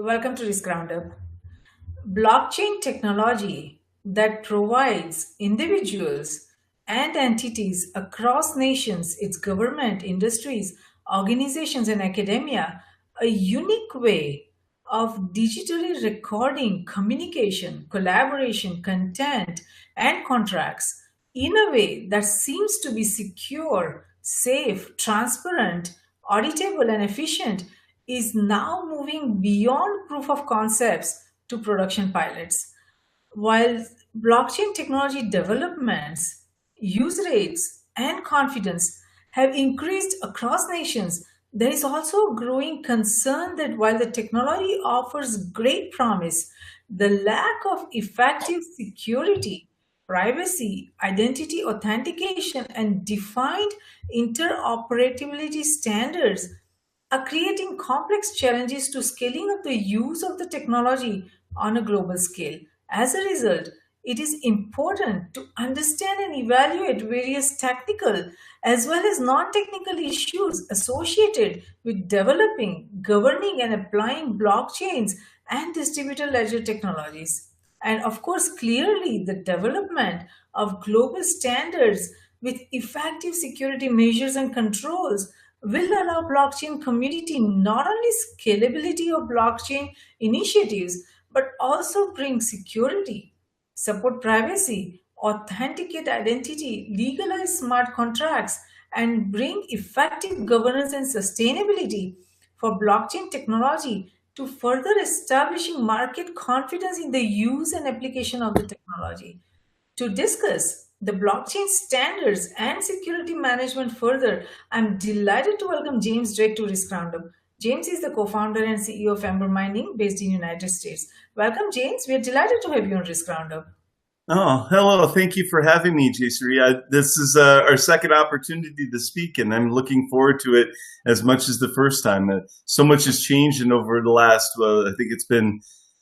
Welcome to this Roundup. Blockchain technology that provides individuals and entities across nations, its government, industries, organizations, and academia a unique way of digitally recording communication, collaboration, content, and contracts in a way that seems to be secure, safe, transparent, auditable, and efficient is now moving beyond proof of concepts to production pilots. While blockchain technology developments, use rates, and confidence have increased across nations, there is also a growing concern that while the technology offers great promise, the lack of effective security, privacy, identity authentication, and defined interoperability standards are creating complex challenges to scaling up the use of the technology on a global scale. As a result, it is important to understand and evaluate various technical as well as non technical issues associated with developing, governing, and applying blockchains and distributed ledger technologies. And of course, clearly, the development of global standards with effective security measures and controls will allow blockchain community not only scalability of blockchain initiatives but also bring security, support privacy, authenticate identity, legalize smart contracts, and bring effective governance and sustainability for blockchain technology to further establishing market confidence in the use and application of the technology. To discuss the blockchain standards and security management further, I'm delighted to welcome James Drake to Risk Roundup. James is the co-founder and CEO of Embermine Inc. based in United States. Welcome, James. We are delighted to have you on Risk Roundup. Oh, hello. Thank you for having me, Jayshree. This is our second opportunity to speak, and I'm looking forward to it as much as the first time. So much has changed in over the last, I think it's been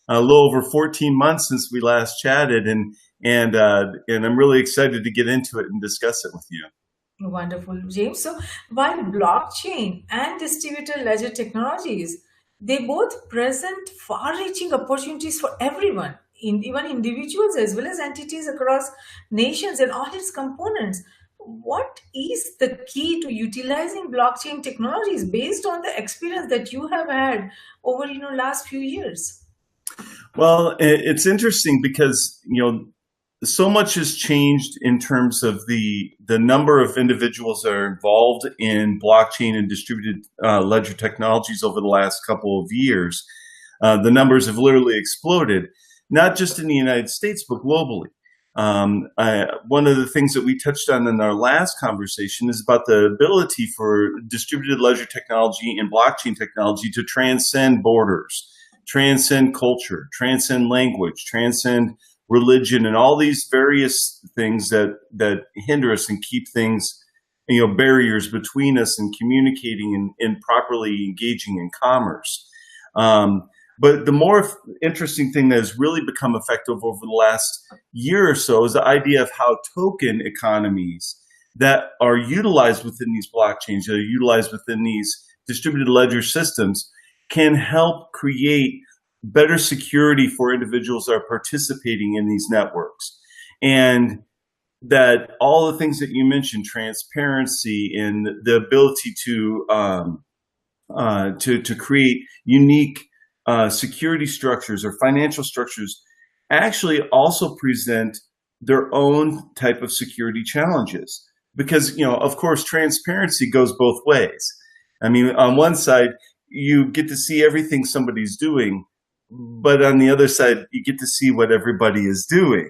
a little over 14 months since we last chatted, and I'm really excited to get into it and discuss it with you. Wonderful, James. So, while blockchain and distributed ledger technologies, they both present far-reaching opportunities for everyone, even individuals as well as entities across nations and all its components. What is the key to utilizing blockchain technologies based on the experience that you have had over last few years? Well, it's interesting because, so much has changed in terms of the number of individuals that are involved in blockchain and distributed ledger technologies over the last couple of years. The numbers have literally exploded, not just in the United States, but globally. One of the things that we touched on in our last conversation is about the ability for distributed ledger technology and blockchain technology to transcend borders, transcend culture, transcend language, transcend religion, and all these various things that hinder us and keep things, barriers between us and communicating and properly engaging in commerce. But the more interesting thing that has really become effective over the last year or so is the idea of how token economies that are utilized within these blockchains, that are utilized within these distributed ledger systems, can help create better security for individuals that are participating in these networks. And that all the things that you mentioned, transparency and the ability to create unique security structures or financial structures actually also present their own type of security challenges. Because, of course, transparency goes both ways. I mean, on one side, you get to see everything somebody's doing, but on the other side, you get to see what everybody is doing.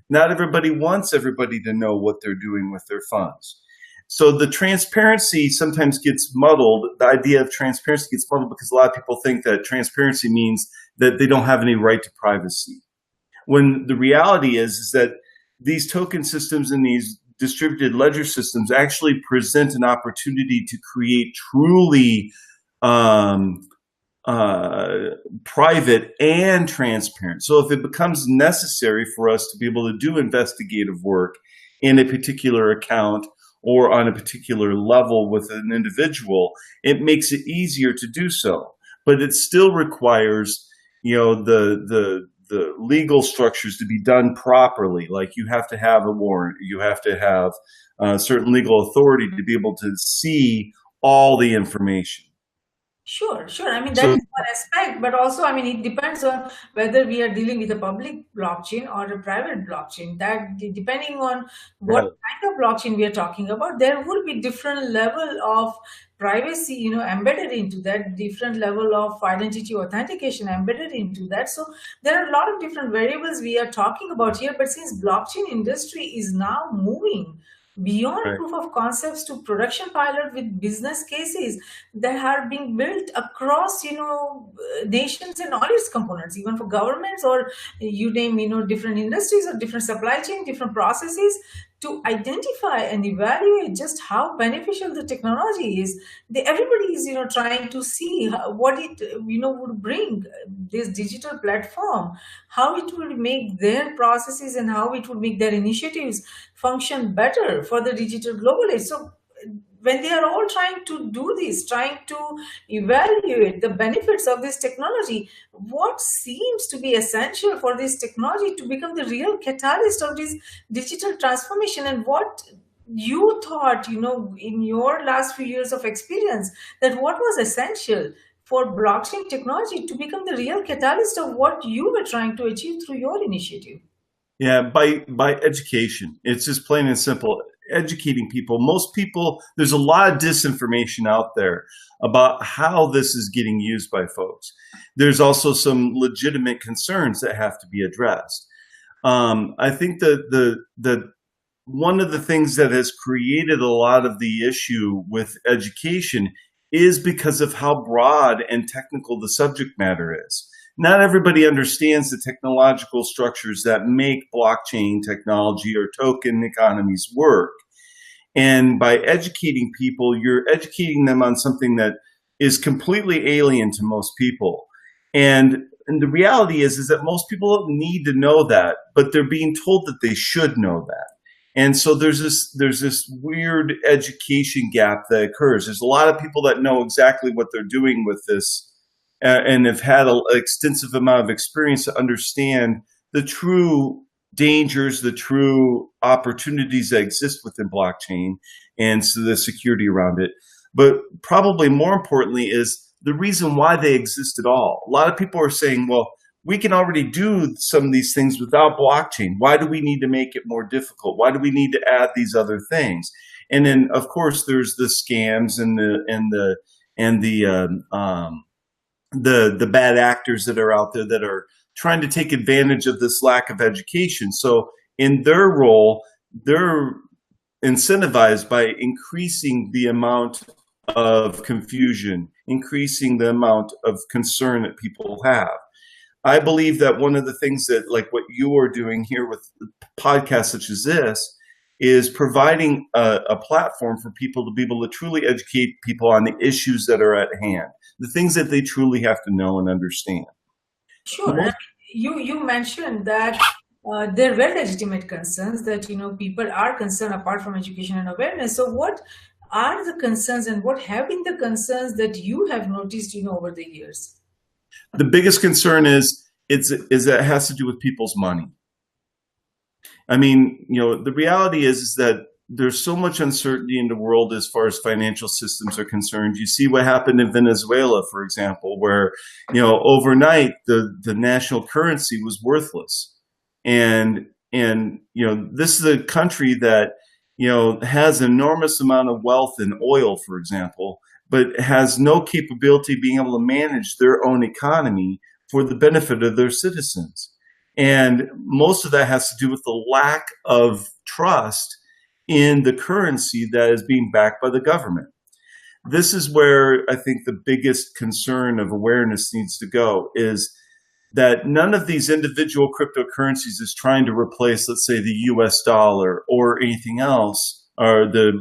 Not everybody wants everybody to know what they're doing with their funds. So the transparency sometimes gets muddled. The idea of transparency gets muddled because a lot of people think that transparency means that they don't have any right to privacy. When the reality is that these token systems and these distributed ledger systems actually present an opportunity to create truly private and transparent. So if it becomes necessary for us to be able to do investigative work in a particular account or on a particular level with an individual, it makes it easier to do so. But it still requires the legal structures to be done properly. Like you have to have a warrant, you have to have certain legal authority to be able to see all the information. Sure, sure. I mean, that So is one aspect, but also, I mean, it depends on whether we are dealing with a public blockchain or a private blockchain. That depending on what yeah, kind of blockchain we are talking about, there will be different level of privacy, embedded into that, different level of identity authentication embedded into that. So there are a lot of different variables we are talking about here. But since blockchain industry is now moving beyond right. proof of concepts to production pilot with business cases that are being built across nations and all its components, even for governments, or you name different industries or different supply chain, different processes, to identify and evaluate just how beneficial the technology is. Everybody is trying to see what it would bring, this digital platform, how it will make their processes and how it would make their initiatives function better for the digital global age. So when they are all trying to do this, trying to evaluate the benefits of this technology, what seems to be essential for this technology to become the real catalyst of this digital transformation, and what you thought, in your last few years of experience, that what was essential for blockchain technology to become the real catalyst of what you were trying to achieve through your initiative? Yeah, by education. It's just plain and simple. Educating people. Most people, there's a lot of disinformation out there about how this is getting used by folks. There's also some legitimate concerns that have to be addressed. I think that the one of the things that has created a lot of the issue with education is because of how broad and technical the subject matter is. Not everybody understands the technological structures that make blockchain technology or token economies work. And by educating people, you're educating them on something that is completely alien to most people. And the reality is that most people don't need to know that, but they're being told that they should know that. And so there's this weird education gap that occurs. There's a lot of people that know exactly what they're doing with this and have had an extensive amount of experience to understand the true dangers, the true opportunities that exist within blockchain and so the security around it. But probably more importantly is the reason why they exist at all. A lot of people are saying, well, we can already do some of these things without blockchain. Why do we need to make it more difficult? Why do we need to add these other things? And then, of course, there's the scams and the bad actors that are out there that are trying to take advantage of this lack of education. So in their role, they're incentivized by increasing the amount of confusion, increasing the amount of concern that people have. I believe that one of the things that, like what you are doing here with podcasts such as this, is providing a platform for people to be able to truly educate people on the issues that are at hand, the things that they truly have to know and understand. Sure. I mean, Most you mentioned that there were legitimate concerns that people are concerned apart from education and awareness. So, what are the concerns, and what have been the concerns that you have noticed, over the years? the biggest concern is that it has to do with people's money. I mean, the reality is that there's so much uncertainty in the world as far as financial systems are concerned. You see what happened in Venezuela, for example, where, overnight the national currency was worthless. And this is a country that, has an enormous amount of wealth in oil, for example, but has no capability of being able to manage their own economy for the benefit of their citizens. And most of that has to do with the lack of trust in the currency that is being backed by the government. This is where I think the biggest concern of awareness needs to go, is that none of these individual cryptocurrencies is trying to replace, let's say, the US dollar or anything else, or the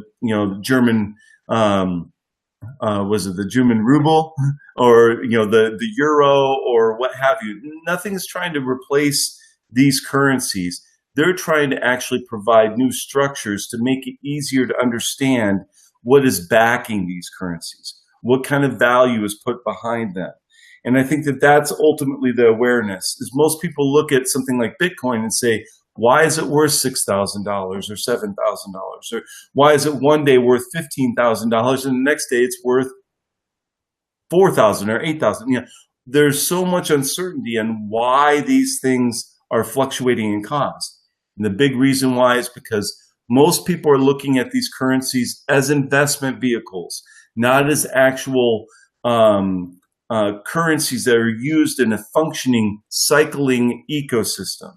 German was it the German ruble, or the euro, or what have you. Nothing is trying to replace these currencies. They're trying to actually provide new structures to make it easier to understand what is backing these currencies, what kind of value is put behind them. And I think that that's ultimately the awareness is most people look at something like Bitcoin and say, why is it worth $6,000 or $7,000? Or why is it one day worth $15,000 and the next day it's worth 4,000 or 8,000? You know, there's so much uncertainty on why these things are fluctuating in cost. And the big reason why is because most people are looking at these currencies as investment vehicles, not as actual currencies that are used in a functioning, cycling ecosystem.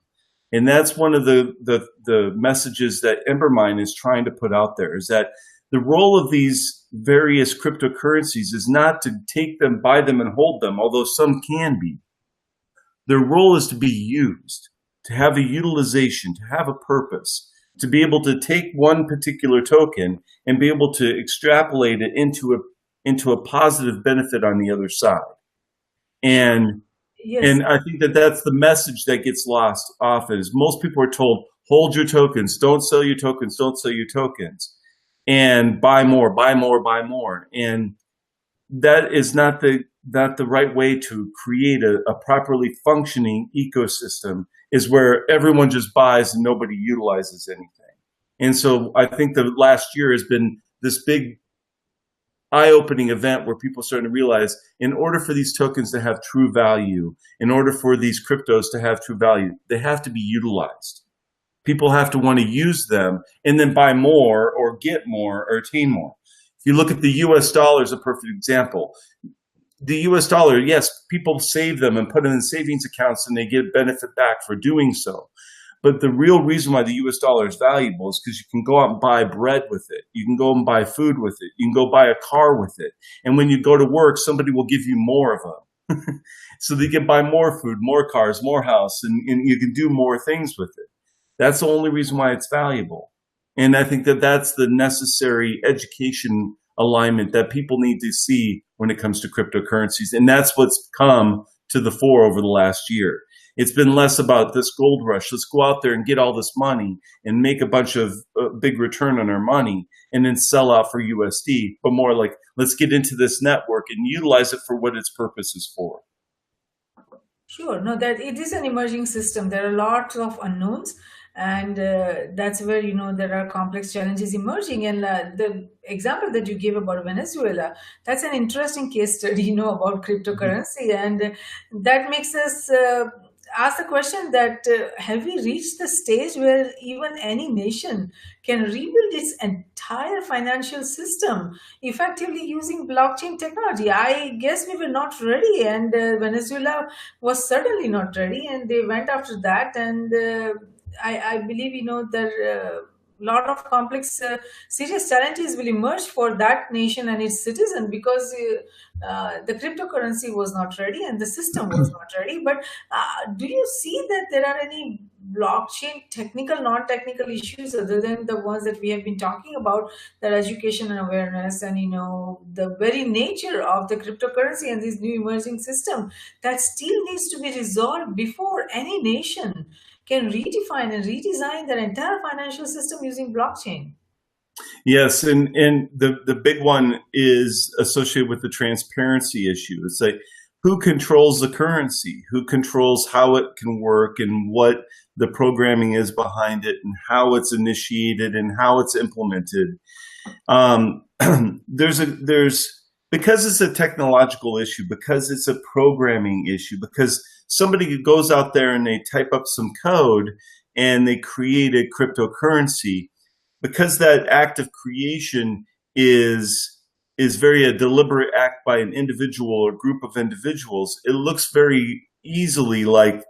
And that's one of the messages that Embermine is trying to put out there, is that the role of these various cryptocurrencies is not to take them, buy them, and hold them, although some can be. Their role is to be used, to have a utilization, to have a purpose, to be able to take one particular token and be able to extrapolate it into a positive benefit on the other side. And Yes. and I think that that's the message that gets lost often is most people are told, hold your tokens, don't sell your tokens, don't sell your tokens, and buy more, buy more, buy more. And that is not the right way to create a properly functioning ecosystem, is where everyone just buys and nobody utilizes anything. And so I think the last year has been this big eye-opening event where people are starting to realize in order for these tokens to have true value, in order for these cryptos to have true value, they have to be utilized. People have to want to use them and then buy more or get more or attain more. If you look at the US dollar as a perfect example, the US dollar, yes, people save them and put them in savings accounts and they get benefit back for doing so. But the real reason why the US dollar is valuable is because you can go out and buy bread with it. You can go and buy food with it. You can go buy a car with it. And when you go to work, somebody will give you more of them. So they can buy more food, more cars, more house, and you can do more things with it. That's the only reason why it's valuable. And I think that that's the necessary education alignment that people need to see when it comes to cryptocurrencies. And that's what's come to the fore over the last year. It's been less about this gold rush. Let's go out there and get all this money and make a bunch of big return on our money and then sell out for USD, but more like, let's get into this network and utilize it for what its purpose is for. Sure. No, that it is an emerging system. There are lots of unknowns, and that's where there are complex challenges emerging. And the example that you gave about Venezuela, that's an interesting case study, about cryptocurrency, and that makes us ask the question that have we reached the stage where even any nation can rebuild its entire financial system effectively using blockchain technology? I guess we were not ready, and Venezuela was certainly not ready, and they went after that. And I believe there lot of complex serious challenges will emerge for that nation and its citizen, because the cryptocurrency was not ready and the system was not ready. But do you see that there are any blockchain technical, non-technical issues other than the ones that we have been talking about, that education and awareness, and the very nature of the cryptocurrency and this new emerging system, that still needs to be resolved before any nation can redefine and redesign their entire financial system using blockchain? Yes, and the big one is associated with the transparency issue. It's like, who controls the currency? Who controls how it can work and what the programming is behind it and how it's initiated and how it's implemented? There's because it's a technological issue, because it's a programming issue, because somebody goes out there and they type up some code and they create a cryptocurrency, because that act of creation is very a deliberate act by an individual or group of individuals, it looks very easily like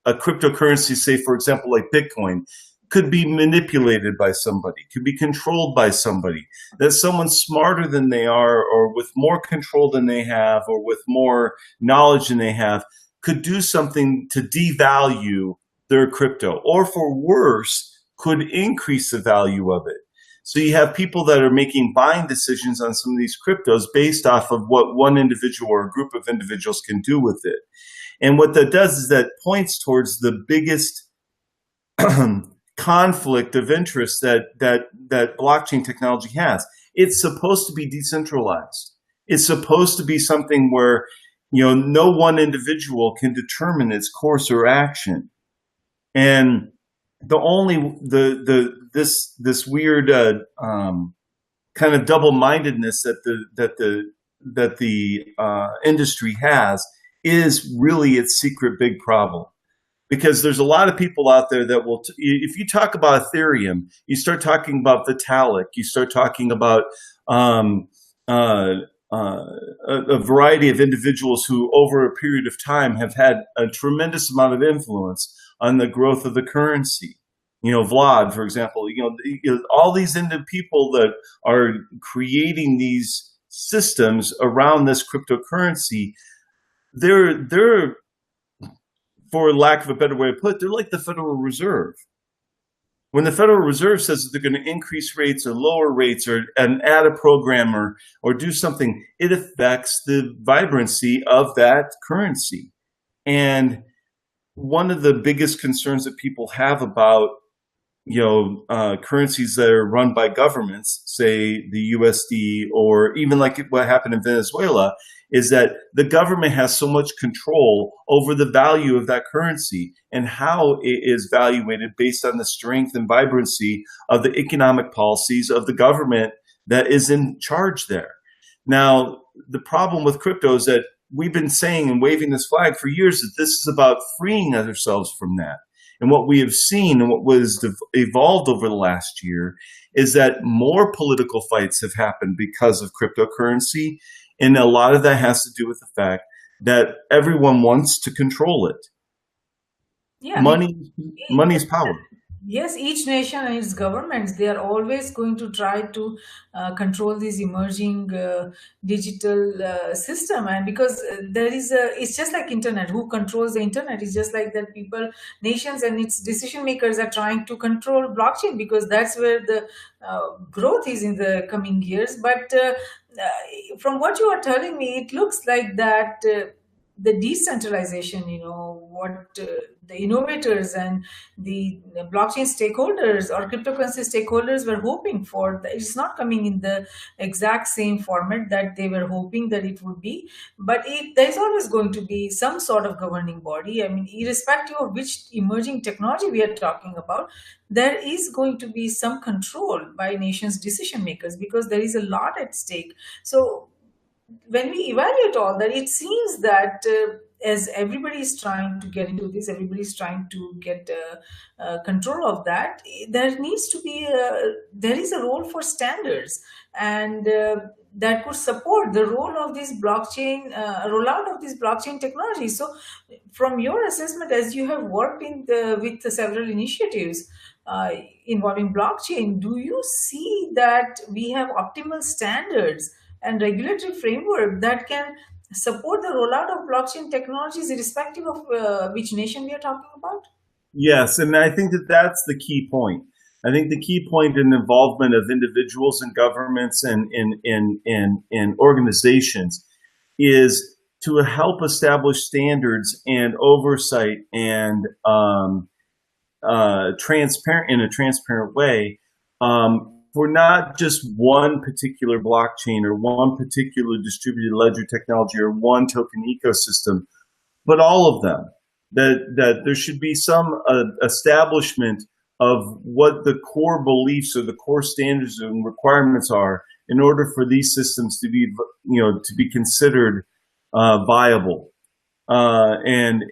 a cryptocurrency, say, for example, like Bitcoin, could be manipulated by somebody, could be controlled by somebody, that someone smarter than they are or with more control than they have or with more knowledge than they have could do something to devalue their crypto, or for worse, could increase the value of it. So you have people that are making buying decisions on some of these cryptos based off of what one individual or a group of individuals can do with it. And what that does is that points towards the biggest conflict of interest that blockchain technology has. It's supposed to be decentralized. It's supposed to be something where no one individual can determine its course or action. And the only this weird kind of double-mindedness that the industry has is really its secret big problem. Because there's a lot of people out there that will, if you talk about Ethereum, you start talking about Vitalik, you start talking about um, uh, a variety of individuals who, over a period of time, have had a tremendous amount of influence on the growth of the currency. Vlad, for example, all these people that are creating these systems around this cryptocurrency, they're for lack of a better way to put it, they're like the Federal Reserve. When the Federal Reserve says that they're going to increase rates or lower rates and add a program or do something, it affects the vibrancy of that currency. And one of the biggest concerns that people have about currencies that are run by governments, say the USD, or even like what happened in Venezuela, is that the government has so much control over the value of that currency and how it is valuated based on the strength and vibrancy of the economic policies of the government that is in charge there. Now, the problem with crypto is that we've been saying and waving this flag for years that this is about freeing ourselves from that. And what we have seen and what was evolved over the last year is that more political fights have happened because of cryptocurrency. And a lot of that has to do with the fact that everyone wants to control it. Yeah, Money, because money's power. yes, each nation and its governments, they are always going to try to control this emerging digital system. And because there is it's just like internet. Who controls the internet? It's just like that people, nations and its decision makers are trying to control blockchain because that's where the growth is in the coming years. But from what you are telling me, it looks like that the decentralization, what the innovators and the blockchain stakeholders or cryptocurrency stakeholders were hoping for, it's not coming in the exact same format that they were hoping that it would be. But there's always going to be some sort of governing body. I mean, irrespective of which emerging technology we are talking about, there is going to be some control by nations decision makers because there is a lot at stake. So when we evaluate all that, it seems that as everybody is trying to get into this, everybody is trying to get control of that. There needs to be there is a role for standards, and that could support the role of this blockchain rollout of this blockchain technology. So, from your assessment, as you have worked with several initiatives uh, involving blockchain, do you see that we have optimal standards and regulatory framework that can support the rollout of blockchain technologies irrespective of which nation we are talking about? Yes, and I think that that's the key point. I think the key point in involvement of individuals and governments and in organizations is to help establish standards and oversight and transparent in a transparent way for not just one particular blockchain or one particular distributed ledger technology or one token ecosystem, but all of them. That there should be some establishment of what the core beliefs or the core standards and requirements are in order for these systems to be, to be considered viable and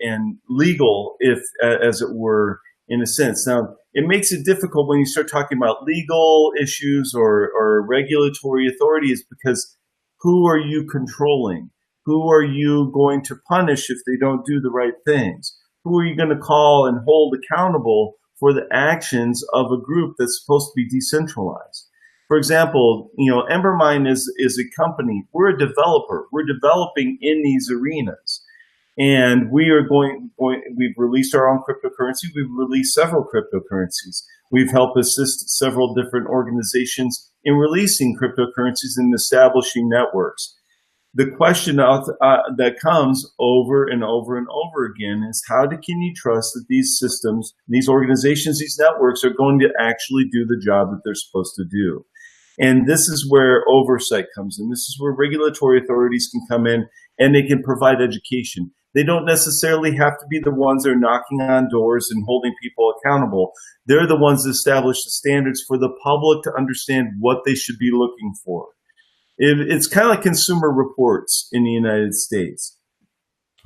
legal, if as it were, in a sense. Now, it makes it difficult when you start talking about legal issues or regulatory authorities because who are you controlling? Who are you going to punish if they don't do the right things? Who are you going to call and hold accountable for the actions of a group that's supposed to be decentralized? For example, Embermine is a company. We're a developer. We're developing in these arenas. And we are we've released our own cryptocurrency. We've released several cryptocurrencies. We've helped assist several different organizations in releasing cryptocurrencies and establishing networks. The question that comes over and over and over again is can you trust that these systems, these organizations, these networks are going to actually do the job that they're supposed to do? And this is where oversight comes in. This is where regulatory authorities can come in and they can provide education. They don't necessarily have to be the ones that are knocking on doors and holding people accountable. They're the ones that establish the standards for the public to understand what they should be looking for. It's kind of like consumer reports in the United States.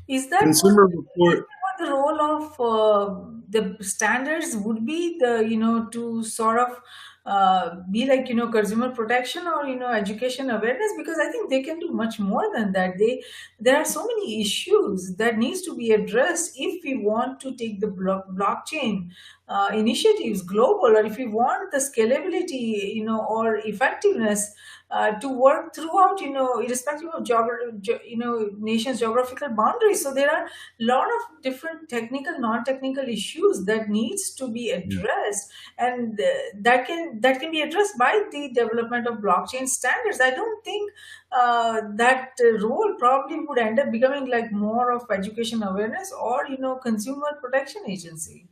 Is that what Consumer is report, that what the role of the standards would be? To sort of be like consumer protection or education awareness, because I think they can do much more than that. There are so many issues that needs to be addressed if we want to take the blockchain initiatives global, or if we want the scalability or effectiveness to work throughout, irrespective of nation's geographical boundaries. So there are a lot of different technical, non-technical issues that needs to be addressed, and that can be addressed by the development of blockchain standards. I don't think that role probably would end up becoming like more of education awareness or consumer protection agency.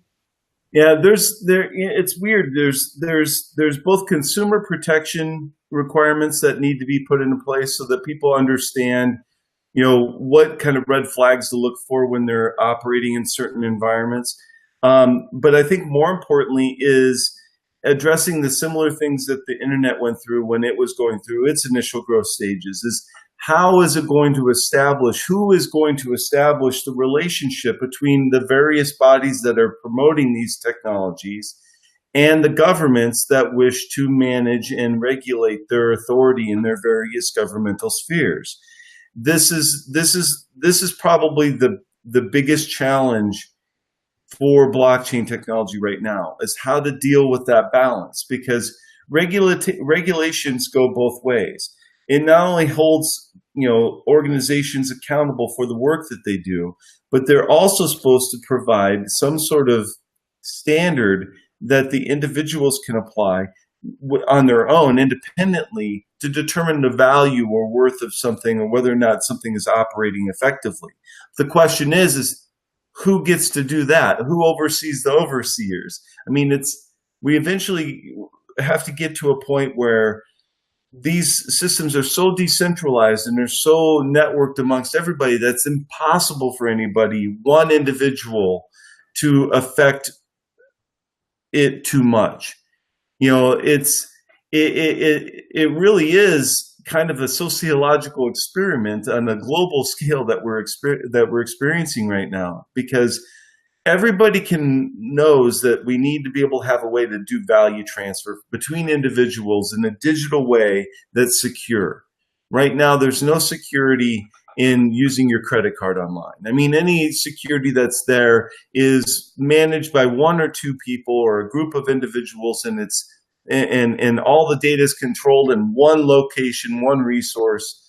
yeah, it's weird. There's both consumer protection requirements that need to be put into place so that people understand, what kind of red flags to look for when they're operating in certain environments. But I think more importantly is addressing the similar things that the internet went through when it was going through its initial growth stages. Is how is it going to establish, who is going to establish the relationship between the various bodies that are promoting these technologies and the governments that wish to manage and regulate their authority in their various governmental spheres. This is probably the biggest challenge for blockchain technology right now, is how to deal with that balance, because regulations go both ways. It not only holds organizations accountable for the work that they do, but they're also supposed to provide some sort of standard that the individuals can apply on their own independently to determine the value or worth of something, or whether or not something is operating effectively. The question is who gets to do that? Who oversees the overseers? I mean, we eventually have to get to a point where these systems are so decentralized and they're so networked amongst everybody that's impossible for anybody, one individual, to affect it too much. It really is kind of a sociological experiment on a global scale that we're experiencing right now, because everybody knows that we need to be able to have a way to do value transfer between individuals in a digital way that's secure. Right now, there's no security in using your credit card online. I mean, any security that's there is managed by one or two people or a group of individuals, and all the data is controlled in one location, one resource.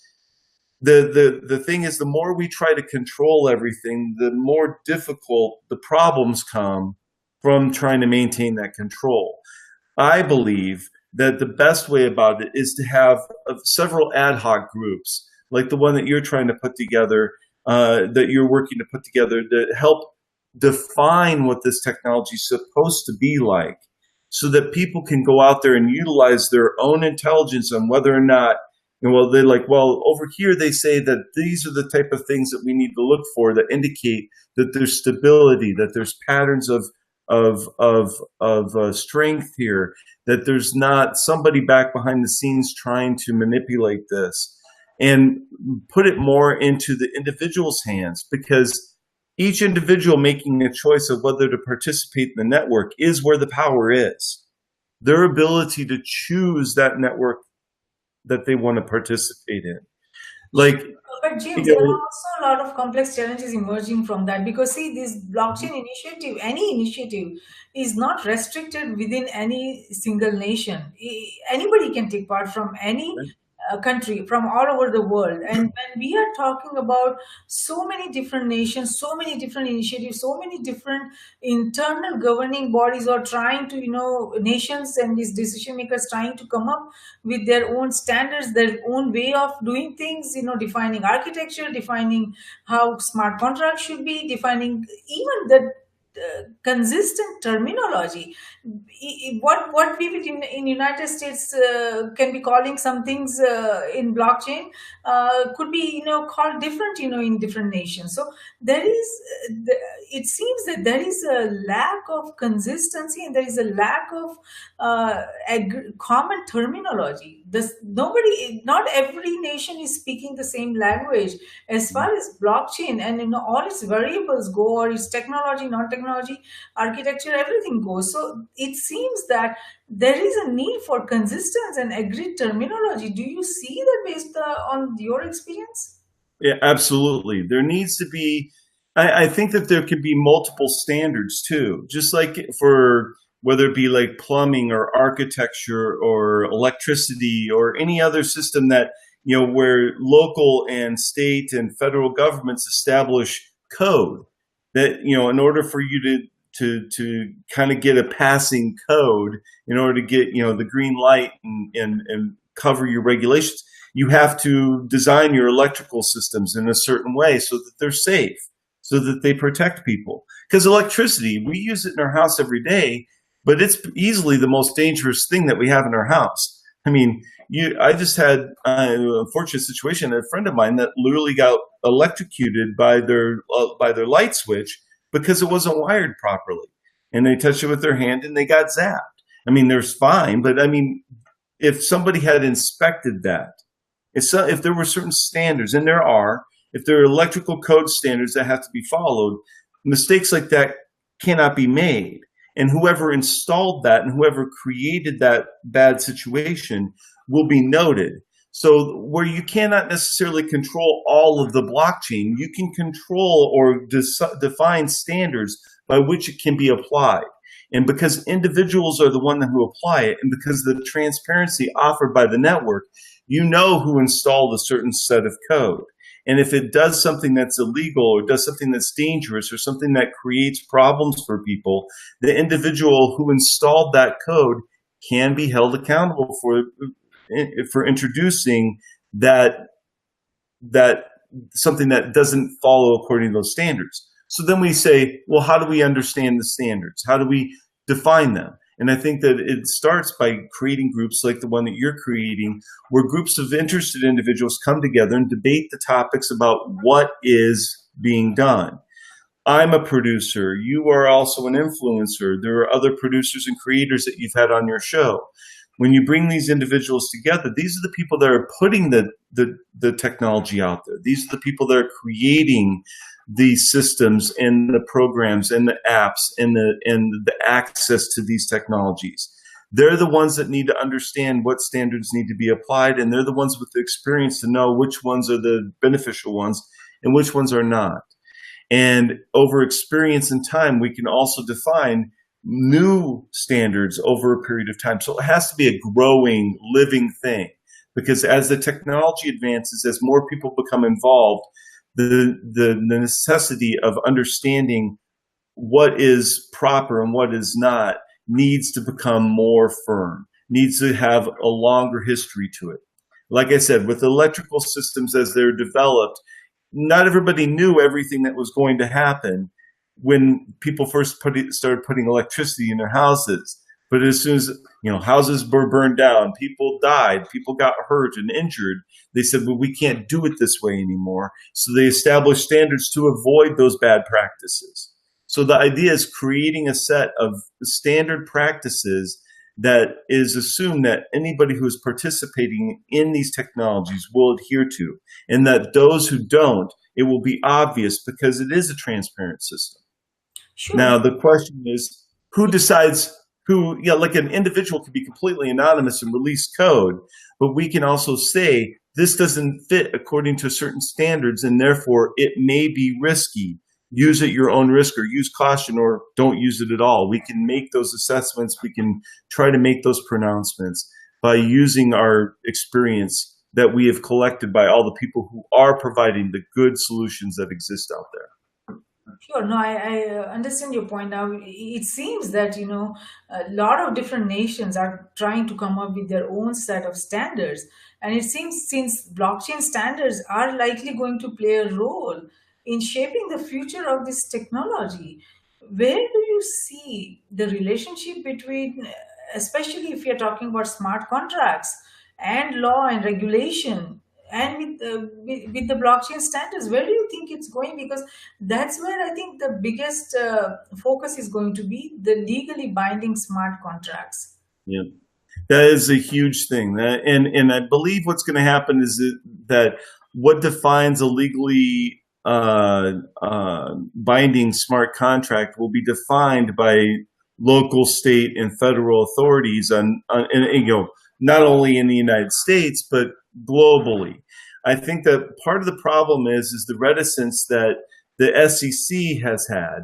The thing is, the more we try to control everything, the more difficult the problems come from trying to maintain that control. I believe that the best way about it is to have several ad hoc groups, like the one that you're trying to put together, that you're working to put together, to help define what this technology is supposed to be like, so that people can go out there and utilize their own intelligence on whether or not, over here they say that these are the type of things that we need to look for that indicate that there's stability, that there's patterns of strength here, that there's not somebody back behind the scenes trying to manipulate this, and put it more into the individual's hands, because each individual making a choice of whether to participate in the network is where the power is. Their ability to choose that network that they want to participate in. Like, But you James, there are know, also a lot of complex challenges emerging from that, because see, this blockchain initiative, any initiative, is not restricted within any single nation. Anybody can take part from any country, from all over the world. And when we are talking about so many different nations, so many different initiatives, so many different internal governing bodies are trying to, nations and these decision makers trying to come up with their own standards, their own way of doing things, defining architecture, defining how smart contracts should be, defining even the consistent terminology. What we would in United States can be calling some things in blockchain could be called different in different nations. So there is it seems that there is a lack of consistency, and there is a lack of common terminology. Not every nation is speaking the same language as far as blockchain and all its variables go, or its technology, non-technology, architecture, everything goes. So it seems that there is a need for consistency and agreed terminology. Do you see that based on your experience? Yeah, absolutely. There needs to be, I think that there could be multiple standards too, just like for whether it be like plumbing or architecture or electricity or any other system that, where local and state and federal governments establish code that, in order for you to kind of get a passing code, in order to get, the green light and cover your regulations, you have to design your electrical systems in a certain way so that they're safe, so that they protect people. Because electricity, we use it in our house every day, but it's easily the most dangerous thing that we have in our house. I mean, I just had an unfortunate situation. A friend of mine that literally got electrocuted by their light switch because it wasn't wired properly, and they touched it with their hand and they got zapped. I mean, they're fine, but I mean, if somebody had inspected that, if there were certain standards, and there are, if there are electrical code standards that have to be followed, mistakes like that cannot be made. And whoever installed that and whoever created that bad situation will be noted. So where you cannot necessarily control all of the blockchain, you can control or define standards by which it can be applied. And because individuals are the one who apply it, and because of the transparency offered by the network, you know who installed a certain set of code. And if it does something that's illegal or does something that's dangerous or something that creates problems for people, the individual who installed that code can be held accountable for introducing that that something that doesn't follow according to those standards. So then we say, well, how do we understand the standards? How do we define them? And I think that it starts by creating groups like the one that you're creating, where groups of interested individuals come together and debate the topics about what is being done. I'm a producer. You are also an influencer. There are other producers and creators that you've had on your show. When you bring these individuals together, these are the people that are putting the technology out there. These are the people that are creating these systems and the programs and the apps and the access to these technologies. They're the ones that need to understand what standards need to be applied, and they're the ones with the experience to know which ones are the beneficial ones and which ones are not. And over experience and time, we can also define new standards over a period of time. So it has to be a growing, living thing, because as the technology advances, as more people become involved, the necessity of understanding what is proper and what is not needs to become more firm, needs to have a longer history to it. Like I said, with electrical systems as they're developed, not everybody knew everything that was going to happen when people first started putting electricity in their houses. But as soon as houses were burned down, people died, people got hurt and injured, they said, well, we can't do it this way anymore. So they established standards to avoid those bad practices. So the idea is creating a set of standard practices that is assumed that anybody who is participating in these technologies will adhere to, and that those who don't, it will be obvious because it is a transparent system. Sure. Now, the question is, who decides who, like an individual could be completely anonymous and release code, but we can also say this doesn't fit according to certain standards, and therefore it may be risky. Use at your own risk, or use caution, or don't use it at all. We can make those assessments. We can try to make those pronouncements by using our experience that we have collected by all the people who are providing the good solutions that exist out there. Sure. No, I understand your point. Now, it seems that, a lot of different nations are trying to come up with their own set of standards. And it seems since blockchain standards are likely going to play a role in shaping the future of this technology, where do you see the relationship between, especially if you're talking about smart contracts and law and regulation, and with the blockchain standards, where do you think it's going? Because that's where I think the biggest focus is going to be, the legally binding smart contracts. Yeah. That is a huge thing. And I believe what's going to happen is that what defines a legally binding smart contract will be defined by local, state, and federal authorities and, not only in the United States but globally. I think that part of the problem is the reticence that the SEC has had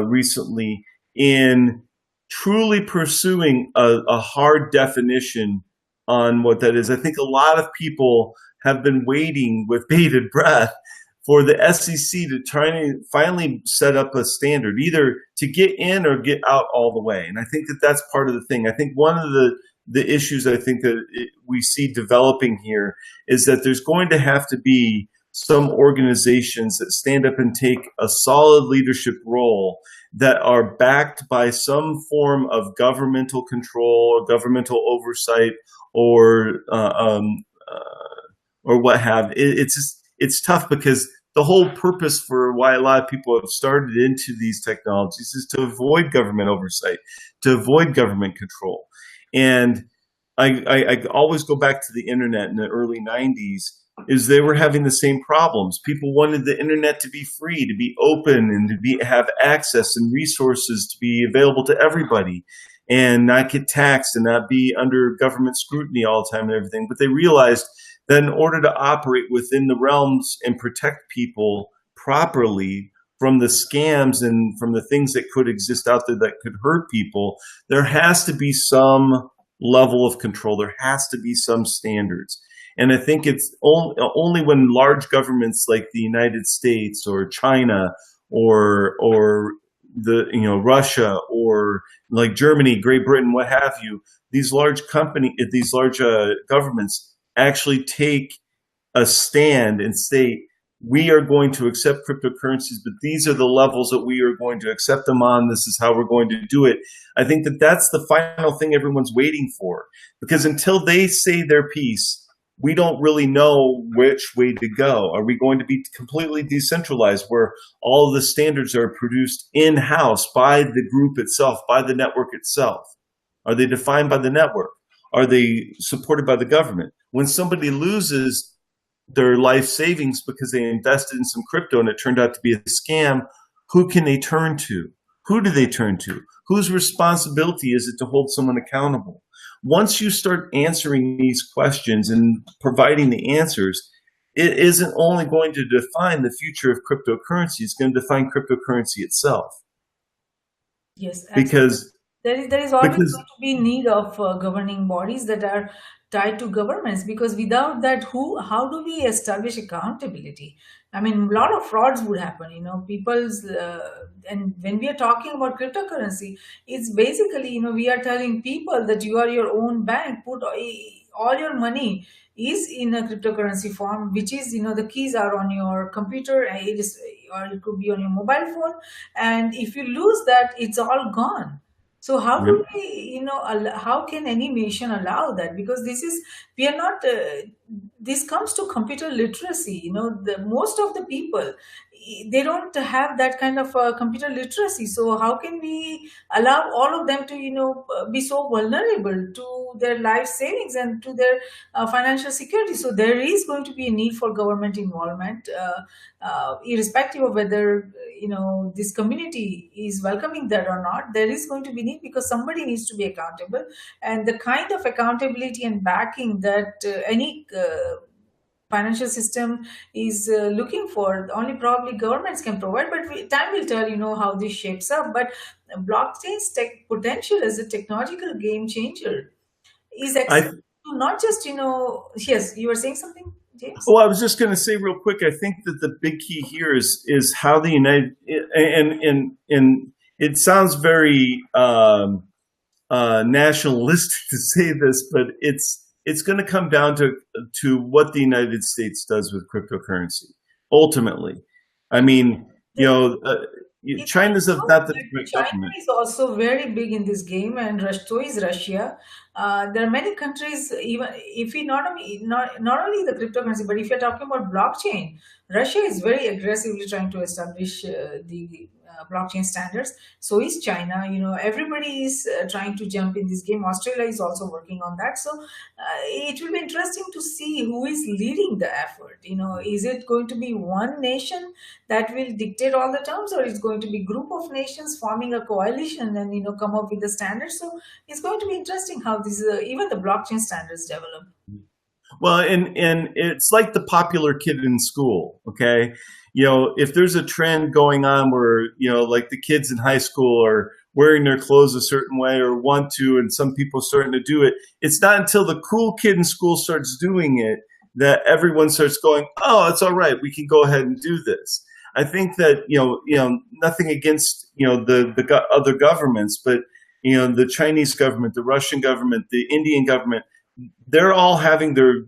recently in truly pursuing a hard definition on what that is. I think a lot of people have been waiting with bated breath for the SEC to try to finally set up a standard, either to get in or get out all the way. And I think that that's part of the thing. I think one of the issues I think that we see developing here is that there's going to have to be some organizations that stand up and take a solid leadership role that are backed by some form of governmental control or governmental oversight or what have. It's tough because the whole purpose for why a lot of people have started into these technologies is to avoid government oversight, to avoid government control. And I always go back to the internet in the early 90s, is they were having the same problems. People wanted the internet to be free, to be open, and to have access and resources to be available to everybody and not get taxed and not be under government scrutiny all the time and everything. But they realized that in order to operate within the realms and protect people properly from the scams and from the things that could exist out there that could hurt people, there has to be some level of control. There has to be some standards. And I think it's only when large governments like the United States or China or Russia or like Germany, Great Britain, what have you, these large governments actually take a stand and say, we are going to accept cryptocurrencies, but these are the levels that we are going to accept them on. This is how we're going to do it. I think that that's the final thing everyone's waiting for, because until they say their piece, we don't really know which way to go. Are we going to be completely decentralized, where all of the standards are produced in-house by the group itself, by the network itself? Are they defined by the network? Are they supported by the government? When somebody loses their life savings because they invested in some crypto and it turned out to be a scam, who can they turn to? Who do they turn to? Whose responsibility is it to hold someone accountable? Once you start answering these questions and providing the answers, it isn't only going to define the future of cryptocurrency, it's going to define cryptocurrency itself. Yes, absolutely. Because There is always because going to be need of governing bodies that are tied to governments, because without that, how do we establish accountability? I mean, a lot of frauds would happen, people's, and when we are talking about cryptocurrency, it's basically, we are telling people that you are your own bank, put all your money is in a cryptocurrency form, which is, the keys are on your computer, and or it could be on your mobile phone, and if you lose that, it's all gone. So how do we, how can any nation allow that? Because we are not, this comes to computer literacy. The most of the people, they don't have that kind of computer literacy. So how can we allow all of them to, be so vulnerable to their life savings and to their financial security? So there is going to be a need for government involvement, irrespective of whether, this community is welcoming that or not. There is going to be need, because somebody needs to be accountable, and the kind of accountability and backing that any financial system is looking for, only probably governments can provide. But time will tell, how this shapes up. But blockchain's tech potential as a technological game changer is I not just, yes, you were saying something, James? Well, I was just going to say real quick. I think that the big key here is how the United and it sounds very nationalistic to say this, but it's going to come down to what the United States does with cryptocurrency ultimately. I mean, you know, It's China's also not the like direct China government. is also very big in this game, and so is Russia. There are many countries, even if we not only the cryptocurrency, but if you're talking about blockchain, Russia is very aggressively trying to establish the blockchain standards. So is China. You know, everybody is trying to jump in this game. Australia is also working on that. So it will be interesting to see who is leading the effort. You know, is it going to be one nation that will dictate all the terms, or it's going to be group of nations forming a coalition and come up with the standards? So it's going to be interesting how these even the blockchain standards develop. Well, and it's like the popular kid in school, okay? If there's a trend going on where, like the kids in high school are wearing their clothes a certain way or want to, and some people starting to do it, it's not until the cool kid in school starts doing it that everyone starts going, oh, it's all right. We can go ahead and do this. I think that, nothing against, the other governments, but, the Chinese government, the Russian government, the Indian government, they're all having their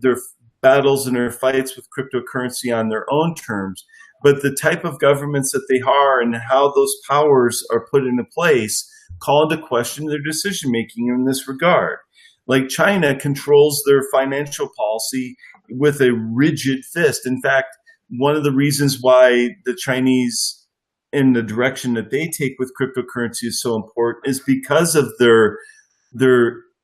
battles and their fights with cryptocurrency on their own terms. But the type of governments that they are and how those powers are put into place call into question their decision making in this regard. Like China controls their financial policy with a rigid fist. In fact, one of the reasons why the Chinese in the direction that they take with cryptocurrency is so important is because of their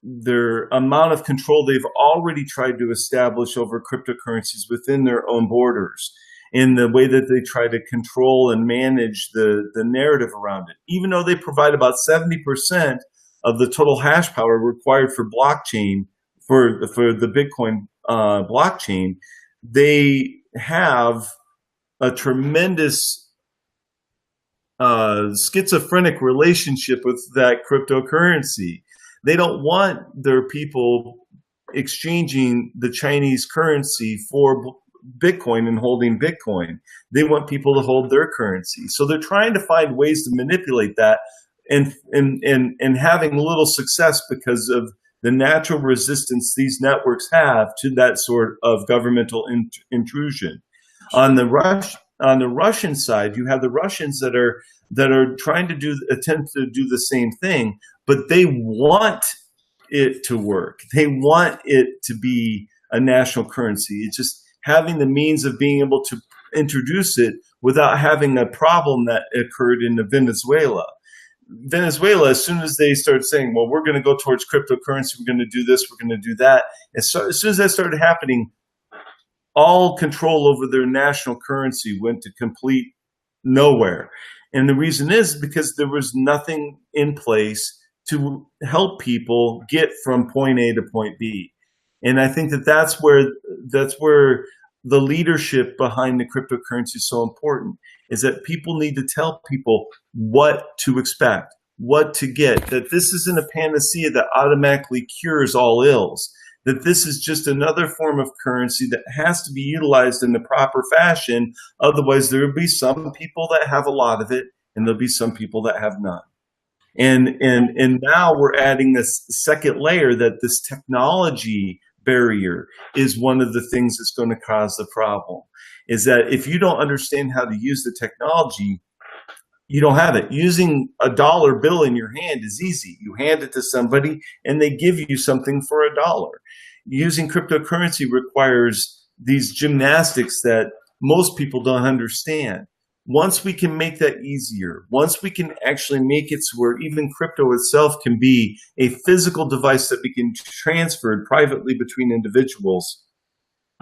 their amount of control they've already tried to establish over cryptocurrencies within their own borders, in the way that they try to control and manage the narrative around it. Even though they provide about 70% of the total hash power required for blockchain, for the Bitcoin blockchain, they have a tremendous schizophrenic relationship with that cryptocurrency. They don't want their people exchanging the Chinese currency for Bitcoin and holding Bitcoin. They want people to hold their currency. So they're trying to find ways to manipulate that, and having little success because of the natural resistance these networks have to that sort of governmental intrusion. On Sure. the Russian side, you have the Russians that are trying to attempt to do the same thing, but they want it to work. They want it to be a national currency. It's just having the means of being able to introduce it without having a problem that occurred in Venezuela. Venezuela, as soon as they started saying, well, we're going to go towards cryptocurrency, we're going to do this, we're going to do that, as soon as that started happening, all control over their national currency went to complete nowhere. And the reason is because there was nothing in place to help people get from point A to point B. And I think that that's where the leadership behind the cryptocurrency is so important, is that people need to tell people what to expect, what to get, that this isn't a panacea that automatically cures all ills, that this is just another form of currency that has to be utilized in the proper fashion. Otherwise, there will be some people that have a lot of it, and there'll be some people that have none. And now we're adding this second layer, that this technology barrier is one of the things that's going to cause the problem. Is that if you don't understand how to use the technology, you don't have it. Using a dollar bill in your hand is easy. You hand it to somebody and they give you something for a dollar. Using cryptocurrency requires these gymnastics that most people don't understand. Once we can make that easier, once we can actually make it so where even crypto itself can be a physical device that we can transfer privately between individuals,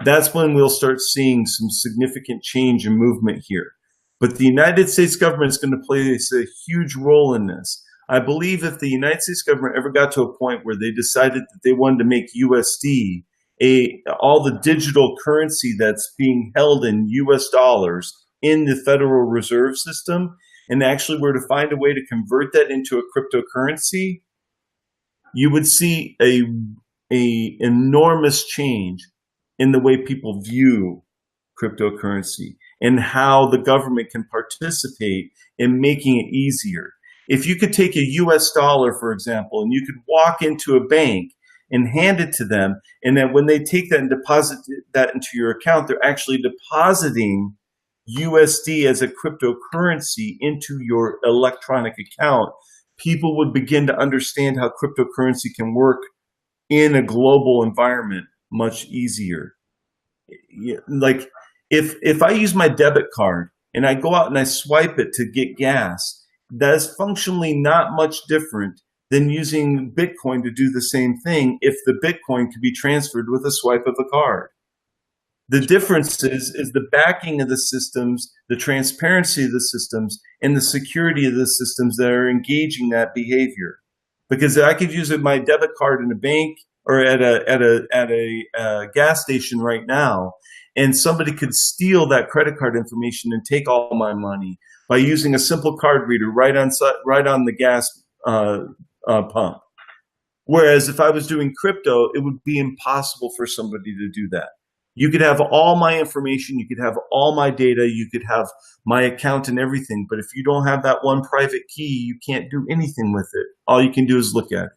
that's when we'll start seeing some significant change and movement here. But the United States government is going to play a huge role in this. I believe if the United States government ever got to a point where they decided that they wanted to make USD all the digital currency that's being held in US dollars in the Federal Reserve System, and actually were to find a way to convert that into a cryptocurrency, you would see a enormous change in the way people view cryptocurrency and how the government can participate in making it easier. If you could take a US dollar, for example, and you could walk into a bank and hand it to them, and then when they take that and deposit that into your account, they're actually depositing USD as a cryptocurrency into your electronic account, people would begin to understand how cryptocurrency can work in a global environment much easier. Like if I use my debit card and I go out and I swipe it to get gas, that is functionally not much different than using Bitcoin to do the same thing if the Bitcoin could be transferred with a swipe of a card. The difference is the backing of the systems, the transparency of the systems, and the security of the systems that are engaging that behavior. Because I could use my debit card in a bank or at a gas station right now, and somebody could steal that credit card information and take all my money by using a simple card reader right on the gas pump. Whereas if I was doing crypto, it would be impossible for somebody to do that. You could have all my information, you could have all my data, you could have my account and everything, but if you don't have that one private key, you can't do anything with it. All you can do is look at it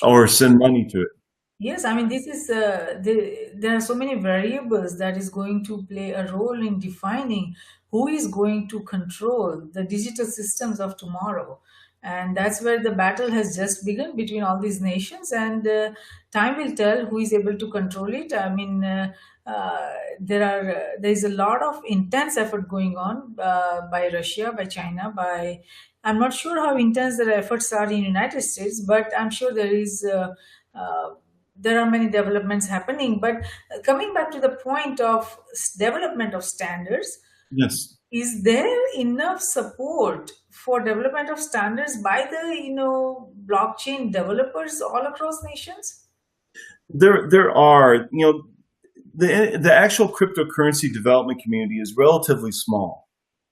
or send money to it. Yes, I mean, this is there are so many variables that is going to play a role in defining who is going to control the digital systems of tomorrow. And that's where the battle has just begun between all these nations, and time will tell who is able to control it. I mean, there is a lot of intense effort going on by Russia, by China, by I'm not sure how intense their efforts are in United States, but I'm sure uh, there are many developments happening. But coming back to the point of development of standards, Yes. is there enough support for development of standards by the blockchain developers all across nations? There are, the actual cryptocurrency development community is relatively small.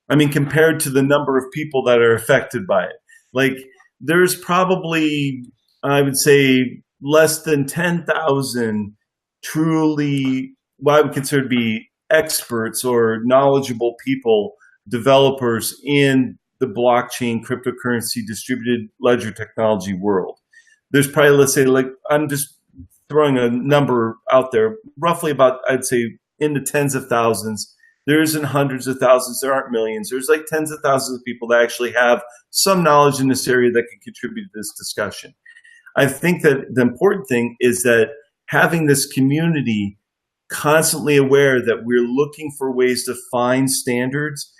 I mean, compared to the number of people that are affected by it. Like, there's probably, I would say, less than 10,000 truly, what I would consider to be experts or knowledgeable people, developers in the blockchain, cryptocurrency, distributed ledger technology world. There's probably, let's say, like, I'm just throwing a number out there, roughly about, I'd say, in the tens of thousands. There isn't hundreds of thousands, there aren't millions. There's like tens of thousands of people that actually have some knowledge in this area that can contribute to this discussion. I think that the important thing is that having this community constantly aware that we're looking for ways to find standards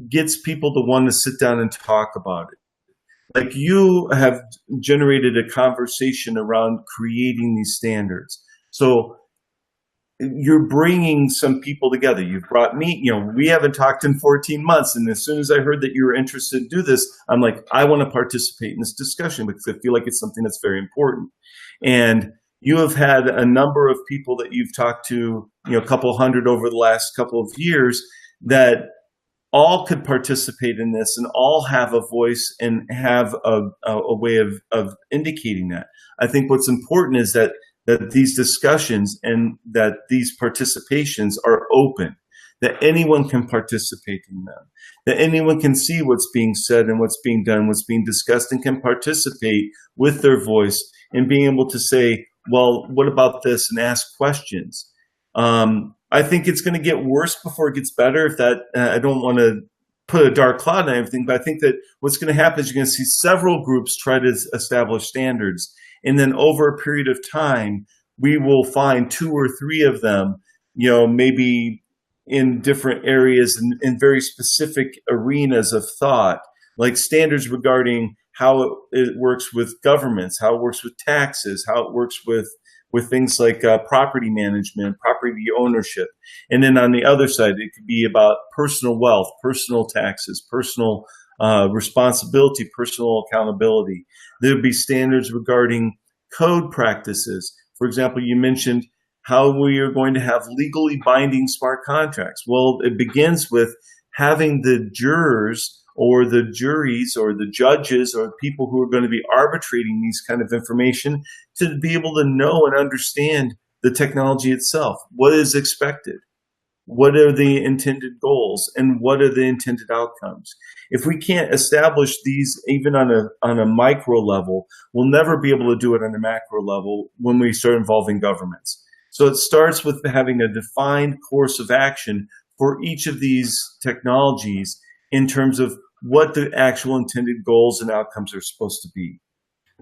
gets people to want to sit down and talk about it. Like, you have generated a conversation around creating these standards. So you're bringing some people together. You've brought me, we haven't talked in 14 months. And as soon as I heard that you were interested to do this, I'm like, I want to participate in this discussion because I feel like it's something that's very important. And you have had a number of people that you've talked to, a couple hundred over the last couple of years that all could participate in this and all have a voice and have a way of indicating that. I think what's important is that these discussions and that these participations are open, that anyone can participate in them, that anyone can see what's being said and what's being done, what's being discussed, and can participate with their voice and being able to say, well, what about this, and ask questions. I think it's going to get worse before it gets better. If that, I don't want to put a dark cloud on everything, but I think that what's going to happen is you're going to see several groups try to establish standards. And then over a period of time, we will find two or three of them, maybe in different areas and in very specific arenas of thought, like standards regarding how it works with governments, how it works with taxes, how it works with things like property management, property ownership. And then on the other side, it could be about personal wealth, personal taxes, personal responsibility, personal accountability. There would be standards regarding code practices. For example, you mentioned how we are going to have legally binding smart contracts. Well, it begins with having the jurors or the juries or the judges or people who are going to be arbitrating these kind of information to be able to know and understand the technology itself. What is expected? What are the intended goals? And what are the intended outcomes? If we can't establish these even on a micro level, we'll never be able to do it on a macro level when we start involving governments. So it starts with having a defined course of action for each of these technologies in terms of what the actual intended goals and outcomes are supposed to be.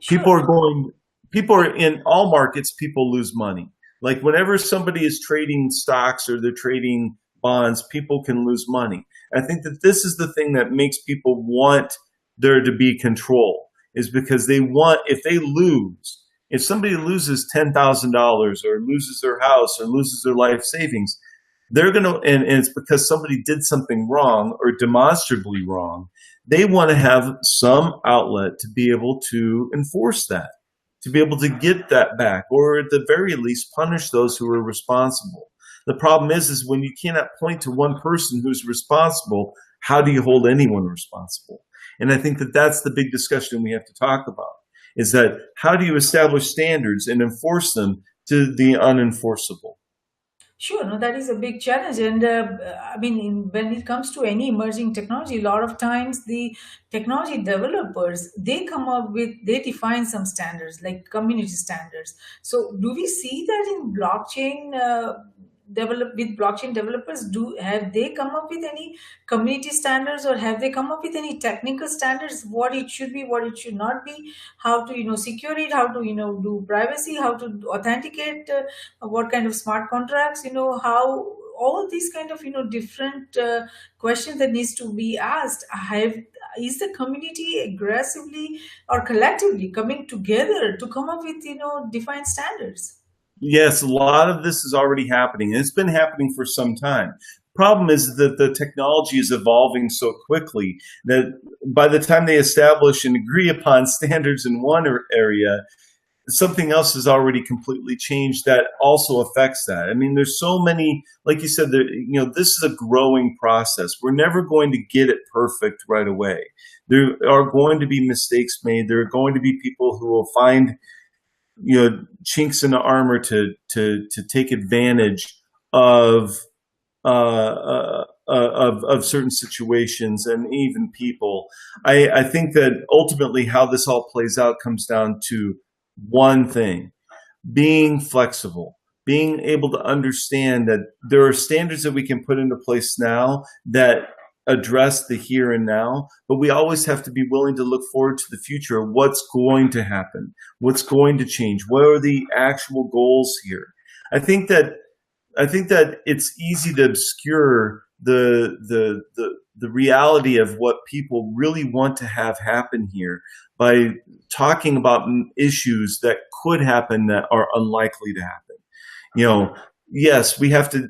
Sure. People are going, people are in all markets, people lose money. Like whenever somebody is trading stocks or they're trading bonds, people can lose money. I think that this is the thing that makes people want there to be control, is because they want, if they lose, if somebody loses $10,000 or loses their house or loses their life savings, they're going to, and it's because somebody did something wrong or demonstrably wrong. They want to have some outlet to be able to enforce that, to be able to get that back, or at the very least punish those who are responsible. The problem is when you cannot point to one person who's responsible, how do you hold anyone responsible? And I think that that's the big discussion we have to talk about, is that how do you establish standards and enforce them to the unenforceable? Sure, no, that is a big challenge, and I mean, when it comes to any emerging technology, a lot of times the technology developers they define some standards like community standards. So, do we see that in blockchain? Blockchain developers, do have they come up with any community standards, or have they come up with any technical standards, what it should be, what it should not be, how to secure it, how to do privacy, how to authenticate, what kind of smart contracts, how all these kind of different questions that needs to be asked, have is the community aggressively or collectively coming together to come up with defined standards? Yes, a lot of this is already happening, and it's been happening for some time. Problem is that the technology is evolving so quickly that by the time they establish and agree upon standards in one area, something else has already completely changed that also affects that. I mean, there's so many, like you said, this is a growing process. We're never going to get it perfect right away. There are going to be mistakes made. There are going to be people who will find chinks in the armor to take advantage of of certain situations and even people. I think that ultimately how this all plays out comes down to one thing: being flexible, being able to understand that there are standards that we can put into place now that address the here and now, but we always have to be willing to look forward to the future. What's going to happen? What's going to change? What are the actual goals here? I think that it's easy to obscure the reality of what people really want to have happen here by talking about issues that could happen that are unlikely to happen. Yes, we have to.